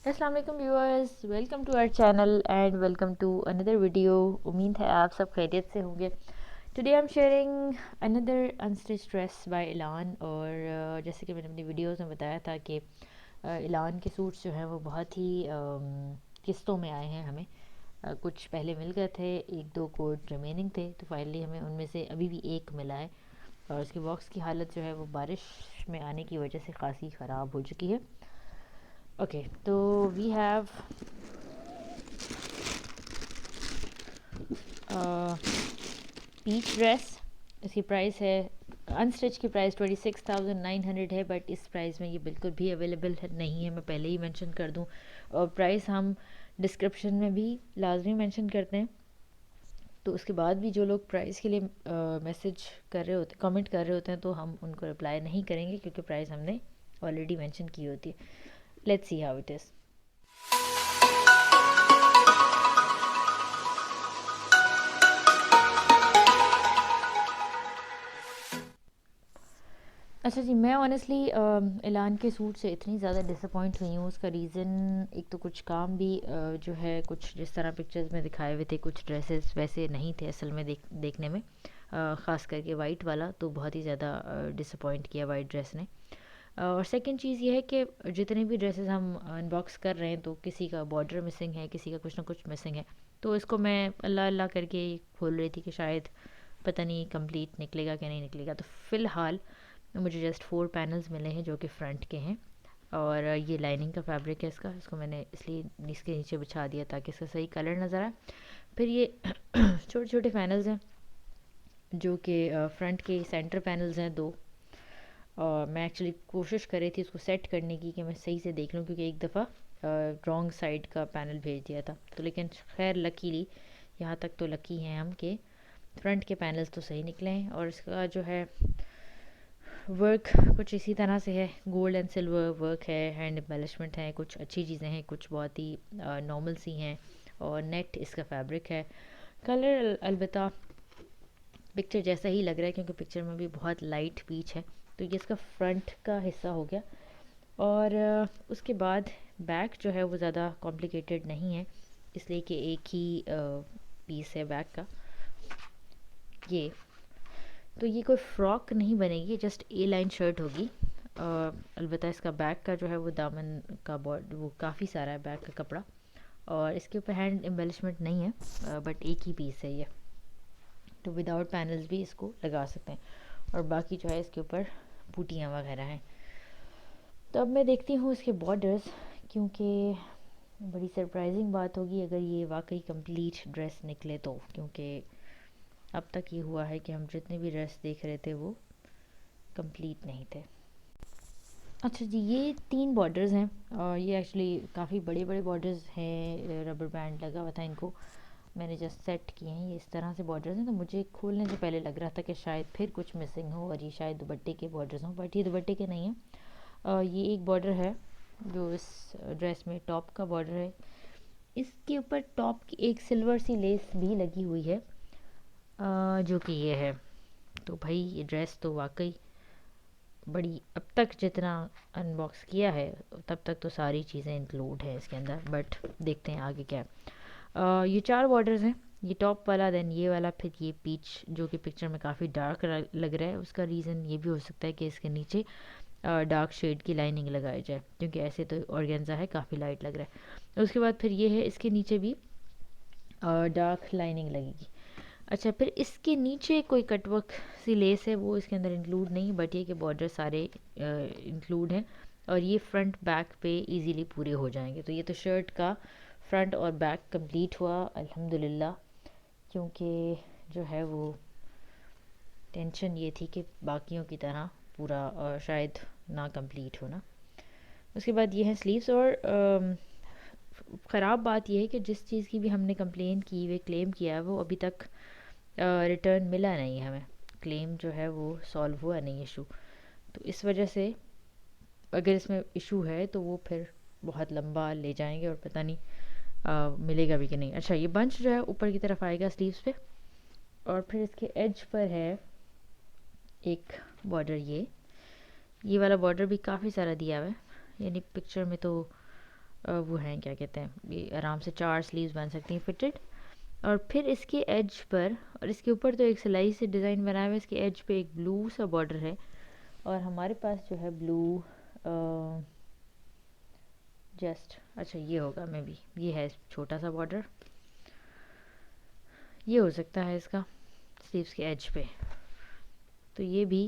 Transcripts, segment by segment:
अस्सलाम वालेकुम viewers, welcome to our channel and welcome to another video. उम्मीद है आप सब खैरियत से होंगे। Today I am sharing another unstitch dress by Elan. और जैसे कि मैंने अपनी वीडियोस में बताया था कि इलान के सूट्स जो हैं वो बहुत ही किस्तों में आए हैं हमें। कुछ पहले मिल गए थे, एक दो कोड रिमेनिंग थे, तो फाइनली हमें उनमें से अभी भी एक मिला है। और उसके बॉक्स की हालत जो है वो बारिश में आने की वजह से खासी ख़राब हो चुकी है। ओके, तो वी हैव पीच ड्रेस। इसकी प्राइस है, अनस्टिच की प्राइस 26,900 है, बट इस प्राइस में ये बिल्कुल भी अवेलेबल नहीं है, मैं पहले ही मेंशन कर दूं। और प्राइस हम डिस्क्रिप्शन में भी लाजमी मेंशन करते हैं। तो उसके बाद भी जो लोग प्राइस के लिए मैसेज कर रहे होते, कमेंट कर रहे होते हैं, तो हम उनको रिप्लाई नहीं करेंगे क्योंकि प्राइस हमने ऑलरेडी मेंशन की होती है। Let's see how it is. अच्छा जी, मैं ऑनेस्टली ऐलान के सूट से इतनी ज़्यादा डिसअपॉइंट हुई हूँ। उसका रीज़न एक तो कुछ काम भी जो है, कुछ जिस तरह पिक्चर्स में दिखाए हुए थे, कुछ ड्रेसेस वैसे नहीं थे असल में देखने में। ख़ास करके वाइट वाला तो बहुत ही ज़्यादा डिसअपॉइंट किया वाइट ड्रेस ने। और सेकंड चीज़ ये है कि जितने भी ड्रेसेस हम अनबॉक्स कर रहे हैं तो किसी का बॉर्डर मिसिंग है, किसी का कुछ ना कुछ मिसिंग है। तो इसको मैं अल्लाह अल्लाह करके खोल रही थी कि शायद पता नहीं कंप्लीट निकलेगा कि नहीं निकलेगा। तो फ़िलहाल मुझे जस्ट 4 पैनल्स मिले हैं जो कि फ्रंट के हैं। और ये लाइनिंग का फैब्रिक है इसको मैंने इसलिए इसके नीचे बिछा दिया ताकि इसका सही कलर नज़र आए। फिर ये छोटे छोटे पैनल्स हैं जो कि फ्रंट के सेंटर पैनल्स हैं दो। और मैं एक्चुअली कोशिश कर रही थी उसको सेट करने की कि मैं सही से देख लूँ, क्योंकि एक दफ़ा रॉन्ग साइड का पैनल भेज दिया था। तो लेकिन खैर लकीली यहाँ तक तो लकी हैं हम कि फ्रंट के पैनल्स तो सही निकले हैं। और इसका जो है वर्क कुछ इसी तरह से है, गोल्ड एंड सिल्वर वर्क है, हैंड एम्बेलिशमेंट है, कुछ अच्छी चीज़ें हैं, कुछ बहुत ही नॉर्मल सी हैं। और नेट इसका फैब्रिक है। कलर अलबत्ता पिक्चर जैसा ही लग रहा है क्योंकि पिक्चर में भी बहुत लाइट पीच है। तो ये इसका फ्रंट का हिस्सा हो गया। और उसके बाद बैक जो है वो ज़्यादा कॉम्प्लिकेटेड नहीं है, इसलिए कि एक ही पीस है बैक का। ये तो ये कोई फ़्रॉक नहीं बनेगी, जस्ट ए लाइन शर्ट होगी। अलबत्ता इसका बैक का जो है वो दामन का बॉड वो काफ़ी सारा है बैक का कपड़ा। और इसके ऊपर हैंड एम्बेलिशमेंट नहीं है, बट एक ही पीस है ये। तो विदाउट पैनल्स भी इसको लगा सकते हैं। और बाकी जो है इसके ऊपर बूटियाँ वगैरह हैं। तो अब मैं देखती हूँ इसके बॉर्डर्स, क्योंकि बड़ी सरप्राइजिंग बात होगी अगर ये वाकई कंप्लीट ड्रेस निकले तो। क्योंकि अब तक ये हुआ है कि हम जितने भी ड्रेस देख रहे थे वो कंप्लीट नहीं थे। अच्छा जी, ये 3 बॉर्डर्स हैं और ये एक्चुअली काफ़ी बड़े बड़े बॉर्डर्स हैं। रबर बैंड लगा हुआ था इनको, मैंने जस्ट सेट किए हैं। ये इस तरह से बॉर्डर्स हैं। तो मुझे खोलने से पहले लग रहा था कि शायद फिर कुछ मिसिंग हो और ये शायद दुपट्टे के बॉर्डर्स हों, बट ये दुपट्टे के नहीं हैं। ये एक बॉर्डर है जो इस ड्रेस में टॉप का बॉर्डर है। इसके ऊपर टॉप की एक सिल्वर सी लेस भी लगी हुई है, जो कि ये है। तो भाई ये ड्रेस तो वाकई बड़ी, अब तक जितना अनबॉक्स किया है तब तक तो सारी चीज़ें इंक्लूड है इसके अंदर, बट देखते हैं आगे क्या है। ये 4 बॉर्डर्स हैं, ये टॉप वाला, देन ये वाला, फिर ये पीच जो कि पिक्चर में काफ़ी डार्क लग रहा है। उसका रीज़न ये भी हो सकता है कि इसके नीचे डार्क शेड की लाइनिंग लगाई जाए, क्योंकि ऐसे तो ऑर्गेन्जा है, काफ़ी लाइट लग रहा है। उसके बाद फिर ये है, इसके नीचे भी डार्क लाइनिंग लगेगी। अच्छा, फिर इसके नीचे कोई कटवर्क सी लेस है वो इसके अंदर इंक्लूड नहीं, बट ये कि बॉर्डर सारे इंक्लूड हैं। और ये फ्रंट बैक पे इजीली पूरे हो जाएंगे। तो ये तो शर्ट का फ्रंट और बैक कंप्लीट हुआ अल्हम्दुलिल्लाह। क्योंकि जो है वो टेंशन ये थी कि बाकियों की तरह पूरा शायद ना कंप्लीट हो ना। उसके बाद ये है स्लीव्स। और ख़राब बात यह है कि जिस चीज़ की भी हमने कंप्लेन की हुई क्लेम किया है वो अभी तक रिटर्न मिला नहीं हमें। क्लेम जो है वो सॉल्व हुआ नहीं इशू। तो इस वजह से अगर इसमें इशू है तो वो फिर बहुत लंबा ले जाएंगे और पता नहीं मिलेगा भी कि नहीं। अच्छा, ये बंच जो है ऊपर की तरफ आएगा स्लीव्स पे, और फिर इसके एज पर है एक बॉर्डर। ये वाला बॉर्डर भी काफ़ी सारा दिया हुआ है, यानी पिक्चर में तो वो हैं, क्या कहते हैं, ये आराम से 4 स्लीव्स बन सकती हैं फिटेड। और फिर इसके एज पर और इसके ऊपर तो एक सिलाई से डिज़ाइन बनाया हुआ है, इसके एज पे एक ब्लू सा बॉर्डर है। और हमारे पास जो है ब्लू जस्ट, अच्छा ये होगा मे बी, ये है छोटा सा बॉर्डर, ये हो सकता है इसका स्लीव्स के एज पे। तो ये भी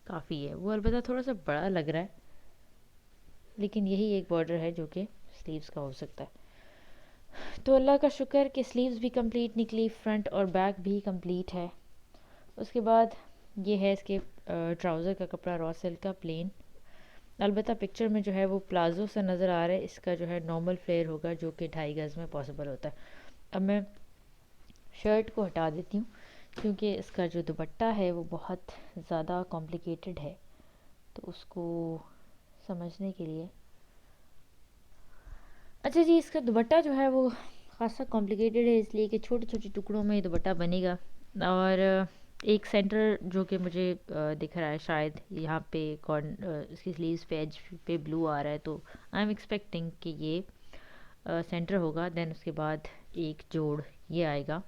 काफ़ी है, वो अलबत्ता थोड़ा सा बड़ा लग रहा है, लेकिन यही एक बॉर्डर है जो कि स्लीव्स का हो सकता है। तो अल्लाह का शुक्र कि स्लीव्स भी कंप्लीट निकली, फ्रंट और बैक भी कंप्लीट है। उसके बाद ये है इसके ट्राउज़र का कपड़ा, रॉ सिल्क का प्लेन। अलबत्ता पिक्चर में जो है वो प्लाजो सा नज़र आ रहा है, इसका जो है नॉर्मल फ्लेयर होगा जो कि 2.5 गज़ में पॉसिबल होता है। अब मैं शर्ट को हटा देती हूँ क्योंकि इसका जो दुपट्टा है वो बहुत ज़्यादा कॉम्प्लिकेटेड है, तो उसको समझने के लिए, अच्छा जी, इसका दुपट्टा जो है वो खासा कॉम्प्लिकेटेड है, इसलिए कि छोटे छोटे टुकड़ों में दुपट्टा बनेगा। और एक सेंटर जो कि मुझे दिख रहा है, शायद यहाँ पे इसकी स्लीव्स पे एज पे ब्लू आ रहा है, तो आई एम एक्सपेक्टिंग कि ये सेंटर होगा। देन उसके बाद एक जोड़ ये आएगा।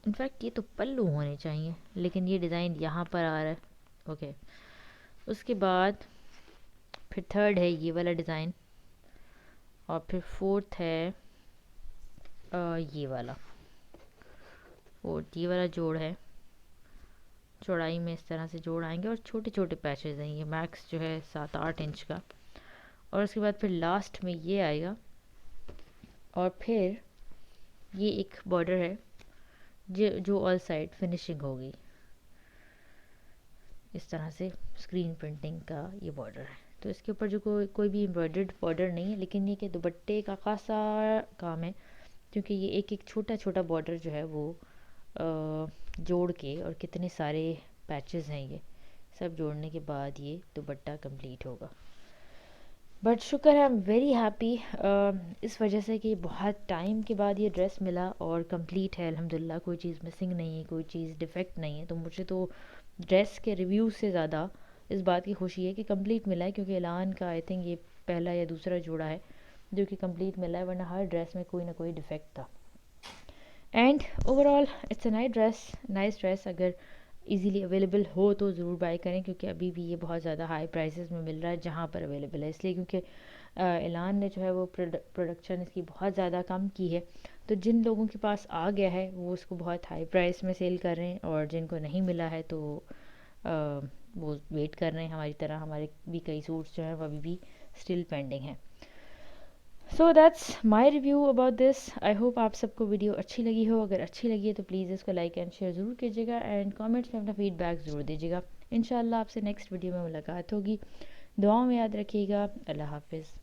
इनफैक्ट ये तो पल्लू होने चाहिए, लेकिन ये डिज़ाइन यहाँ पर आ रहा है। ओके, उसके बाद फिर थर्ड है ये वाला डिज़ाइन, और फिर फोर्थ है ये वाला, फोर्थ ये वाला जोड़ है। चौड़ाई में इस तरह से जोड़ आएंगे और छोटे छोटे पैचेस हैं, ये मैक्स जो है 7-8 इंच का। और उसके बाद फिर लास्ट में ये आएगा, और फिर ये एक बॉर्डर है जो ऑल साइड फिनिशिंग होगी, इस तरह से स्क्रीन प्रिंटिंग का ये बॉर्डर है। तो इसके ऊपर जो कोई भी एम्ब्रॉयडर्ड बॉर्डर नहीं है, लेकिन ये कि दुपट्टे का खासा काम है, क्योंकि ये एक एक छोटा छोटा बॉर्डर जो है वो जोड़ के, और कितने सारे पैचेस हैं, ये सब जोड़ने के बाद ये दुपट्टा कंप्लीट होगा। बट शुक्र है, आई एम वेरी हैप्पी इस वजह से कि बहुत टाइम के बाद ये ड्रेस मिला और कंप्लीट है अल्हम्दुलिल्लाह, कोई चीज़ मिसिंग नहीं है, कोई चीज़ डिफेक्ट नहीं है। तो मुझे तो ड्रेस के रिव्यू से ज़्यादा इस बात की खुशी है कि कंप्लीट मिला है, क्योंकि एलान का आई थिंक ये पहला या दूसरा जोड़ा है जो कि कंप्लीट मिला है, वरना हर ड्रेस में कोई ना कोई डिफेक्ट था। And overall it's a nice dress. अगर इजीली अवेलेबल हो तो ज़रूर बाय करें, क्योंकि अभी भी ये बहुत ज़्यादा हाई प्राइसेस में मिल रहा है जहाँ पर अवेलेबल है, इसलिए क्योंकि एलान ने जो है वो प्रोडक्शन इसकी बहुत ज़्यादा कम की है। तो जिन लोगों के पास आ गया है वो उसको बहुत हाई प्राइस में सेल कर रहे हैं, और जिनको नहीं मिला है तो वो वेट कर रहे हैं हमारी तरह। हमारे भी कई सूट्स जो हैं वो अभी भी स्टिल पेंडिंग हैं। So that's my review about this. I hope आप सबको वीडियो अच्छी लगी हो। अगर अच्छी लगी है तो प्लीज़ इसको लाइक एंड शेयर ज़रूर कीजिएगा, एंड कमेंट्स में अपना फीडबैक ज़रूर दीजिएगा। इंशाल्लाह आपसे नेक्स्ट वीडियो में मुलाकात होगी। दुआओं में याद रखिएगा। अल्लाह हाफिज़।